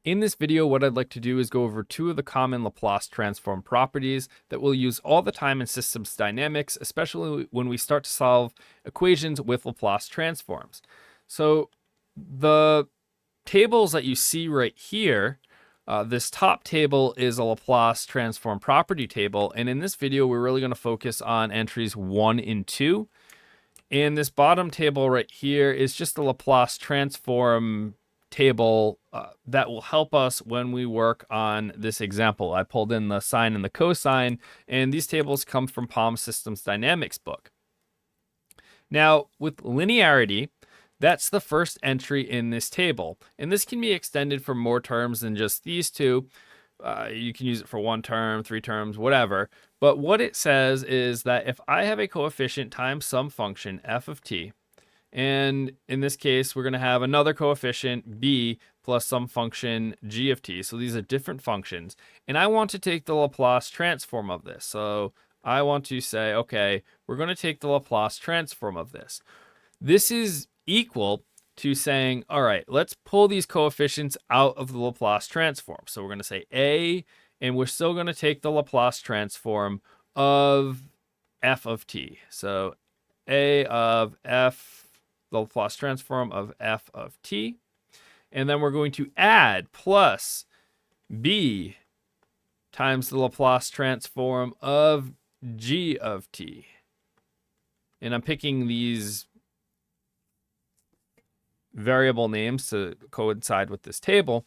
In this video, what I'd like to do is go over two of the common Laplace transform properties that we'll use all the time in systems dynamics, especially when we start to solve equations with Laplace transforms. So the tables that you see right here, this top table is a Laplace transform property table. And in this video, we're really going to focus on entries 1 and 2. And this bottom table right here is just the Laplace transform table that will help us when we work on this example. I pulled in the sine and the cosine, and these tables come from Palm Systems Dynamics book. Now, with linearity, that's the first entry in this table, and this can be extended for more terms than just these two. You can use it for one term, three terms, whatever. But what it says is that if I have a coefficient times some function f of t, and in this case, we're going to have another coefficient b plus some function g of t. So these are different functions. And I want to take the Laplace transform of this. So I want to say, okay, we're going to take the Laplace transform of this. This is equal to saying, all right, let's pull these coefficients out of the Laplace transform. So we're going to say a, and we're still going to take the Laplace transform of f of t. So a of f, the Laplace transform of f of t. And then we're going to add plus b times the Laplace transform of g of t. And I'm picking these variable names to coincide with this table.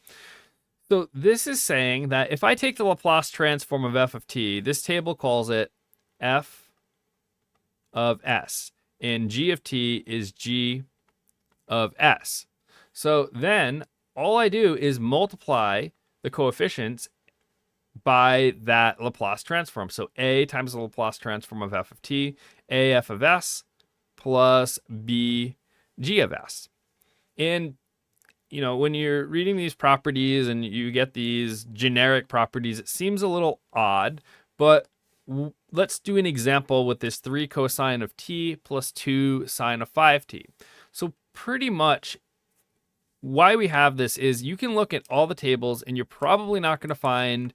So this is saying that if I take the Laplace transform of f of t, this table calls it f of s. And g of t is g of s. So then all I do is multiply the coefficients by that Laplace transform. So a times the Laplace transform of f of t, a f of s plus b g of s. And you know, when you're reading these properties and you get these generic properties, it seems a little odd, but let's do an example with this 3 cosine of t plus 2 sine of 5t. So pretty much why we have this is you can look at all the tables and you're probably not going to find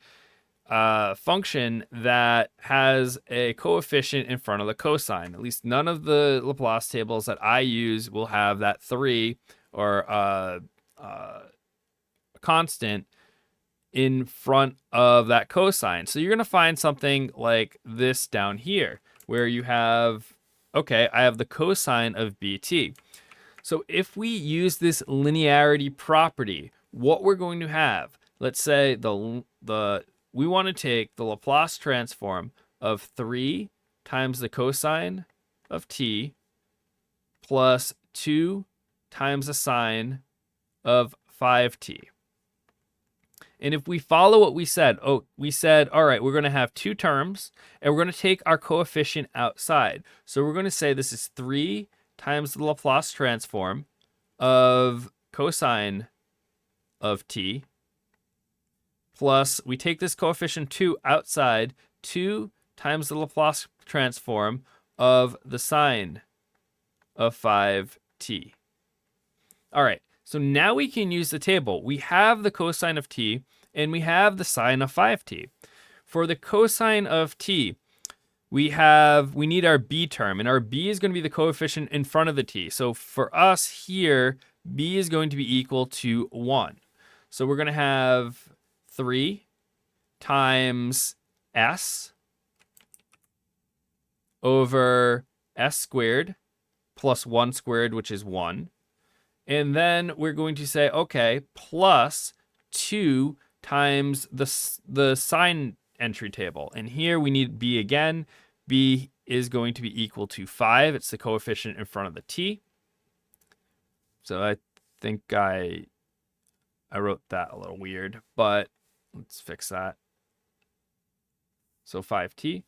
a function that has a coefficient in front of the cosine. At least none of the Laplace tables that I use will have that 3 or a constant in front of that cosine. So you're going to find something like this down here where you have, okay, I have the cosine of bt. So if we use this linearity property, what we're going to have, let's say we want to take the Laplace transform of 3 times the cosine of t plus 2 times the sine of 5t. And if we follow what we said, all right, we're going to have two terms and we're going to take our coefficient outside. So we're going to say this is 3 times the Laplace transform of cosine of t plus we take this coefficient 2 outside, 2 times the Laplace transform of the sine of 5t. All right. So now we can use the table. We have the cosine of t and we have the sine of 5t. For the cosine of t, we need our b term, and our b is going to be the coefficient in front of the t. So for us here, b is going to be equal to 1. So we're going to have 3 times s over s squared plus 1 squared, which is 1. And then we're going to say, okay, plus 2 times the sine entry table. And here we need b again. B is going to be equal to 5. It's the coefficient in front of the t. So I think I wrote that a little weird, but let's fix that. So 5t.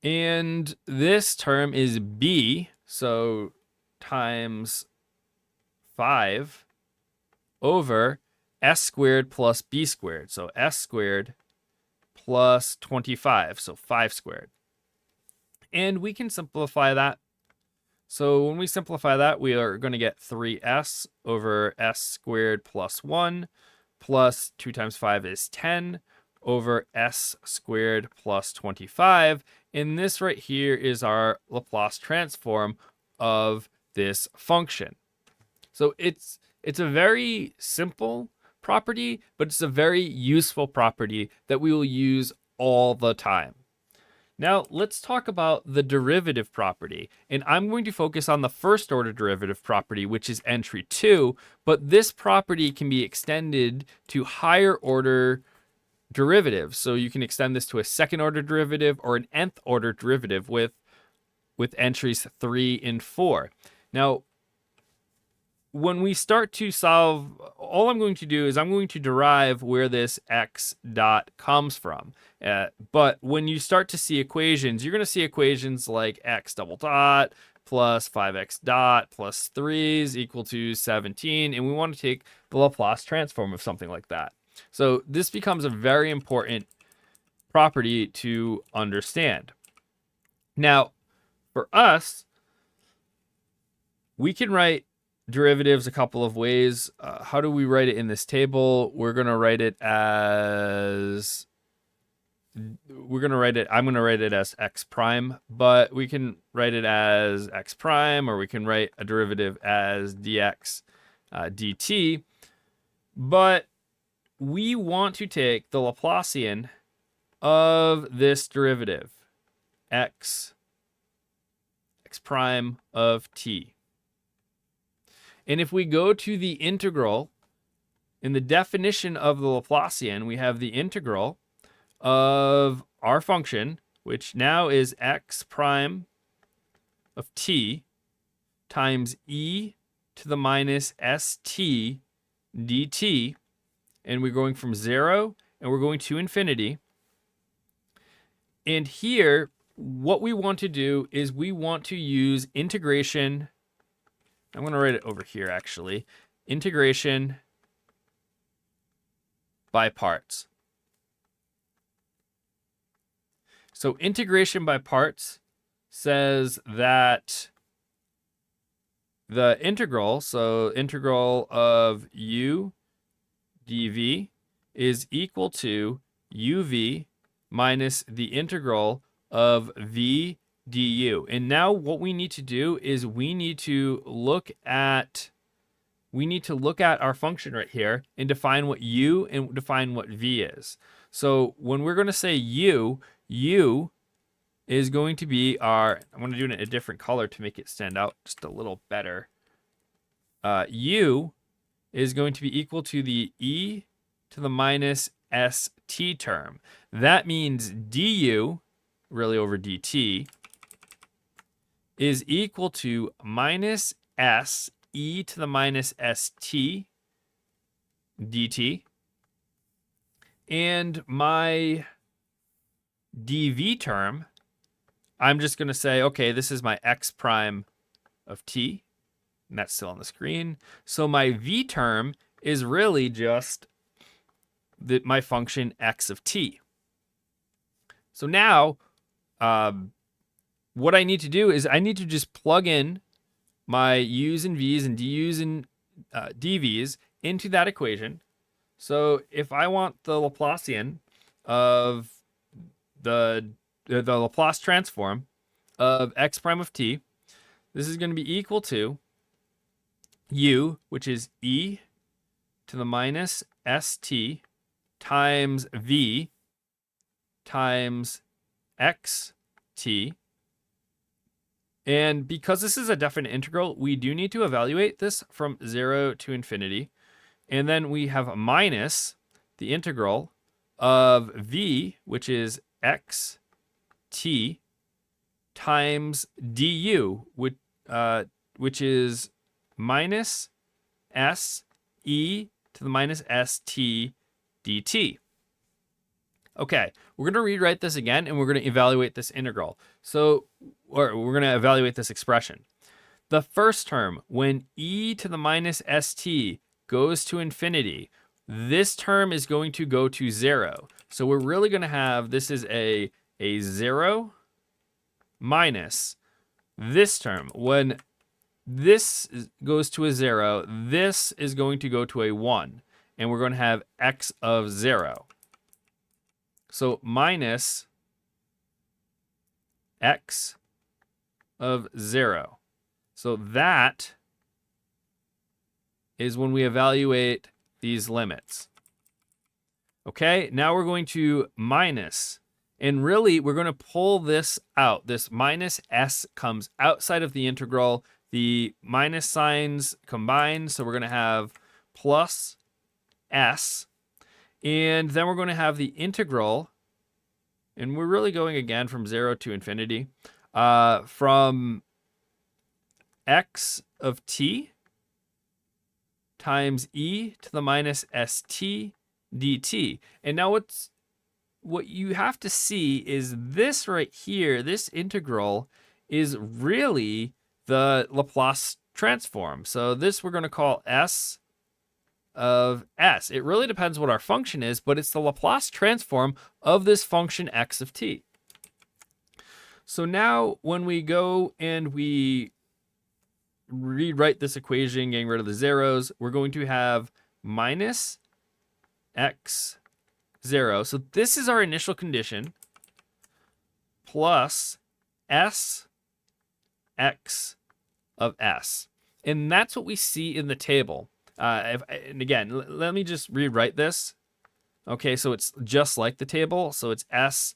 And this term is b, so times 5 over s squared plus b squared. So s squared plus 25, so 5 squared. And we can simplify that. So when we simplify that, we are going to get 3s over s squared plus 1 plus 2 times 5 is 10 over s squared plus 25. And this right here is our Laplace transform of this function. So it's a very simple property, but it's a very useful property that we will use all the time. Now let's talk about the derivative property, and I'm going to focus on the first order derivative property, which is entry 2, but this property can be extended to higher order derivatives. So you can extend this to a second order derivative or an nth order derivative with entries 3 and 4. Now, when we start to solve, all I'm going to do is I'm going to derive where this x dot comes from. But when you start to see equations, you're going to see equations like x double dot plus 5x dot plus 3 is equal to 17. And we want to take the Laplace transform of something like that. So this becomes a very important property to understand. Now, for us, we can write derivatives a couple of ways. How do we write it in this table? I'm going to write it as x prime, but we can write it as x prime, or we can write a derivative as dx dt. But we want to take the Laplacian of this derivative, x prime of t. And if we go to the integral, in the definition of the Laplacian, we have the integral of our function, which now is x prime of t times e to the minus st dt. And we're going from 0 and we're going to infinity. And here, what we want to do is we want to use integration. I'm going to write it over here, actually. Integration by parts. So integration by parts says that the integral, so integral of u dv is equal to uv minus the integral of v du. And now what we need to do is we need to look at our function right here and define what u and define what v is. So when we're going to say u is going to be I'm going to do it in a different color to make it stand out just a little better. U is going to be equal to the e to the minus st term. That means du, really over dt, is equal to minus s e to the minus st dt. And my dv term, I'm just going to say, okay, this is my x prime of t, and that's still on the screen. So my v term is really just my function x of t. So now, what I need to do is I need to just plug in my u's and v's and du's and dv's into that equation. So if I want the Laplacian of the Laplace transform of x prime of t, this is going to be equal to u, which is e to the minus st times v times xt. And because this is a definite integral, we do need to evaluate this from 0 to infinity. And then we have minus the integral of v, which is xt, times du, which is minus s e to the minus st dt. Okay, we're going to rewrite this again, and we're going to evaluate this integral. Or we're going to evaluate this expression. The first term, when e to the minus st goes to infinity, this term is going to go to 0. So we're really going to have, this is a 0 minus this term. When this goes to a 0, this is going to go to a 1. And we're going to have x of 0. So minus x of 0. So that is when we evaluate these limits. Okay, now we're going to minus. And really, we're going to pull this out. This minus s comes outside of the integral. The minus signs combine, so we're going to have plus s. And then we're going to have the integral, and we're really going again from 0 to infinity, from x of t times e to the minus st dt. And now what you have to see is this right here, this integral is really the Laplace transform. So this we're going to call s of s. It really depends what our function is, but it's the Laplace transform of this function x of t. So now when we go and we rewrite this equation, getting rid of the zeros, we're going to have minus x 0. So this is our initial condition plus s x of s. And that's what we see in the table. And again, let me just rewrite this. Okay, so it's just like the table. So it's s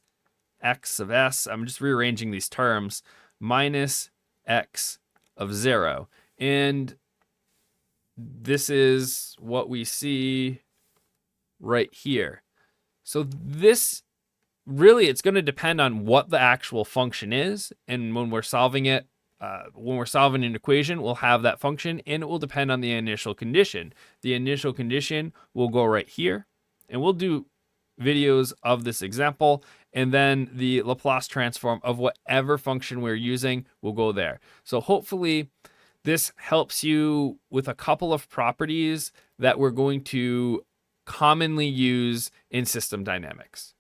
x of s. I'm just rearranging these terms. Minus x of 0. And this is what we see right here. So this really, it's going to depend on what the actual function is. And when we're solving it, when we're solving an equation, we'll have that function, and it will depend on the initial condition. The initial condition will go right here, and we'll do videos of this example, and then the Laplace transform of whatever function we're using will go there. So hopefully this helps you with a couple of properties that we're going to commonly use in system dynamics.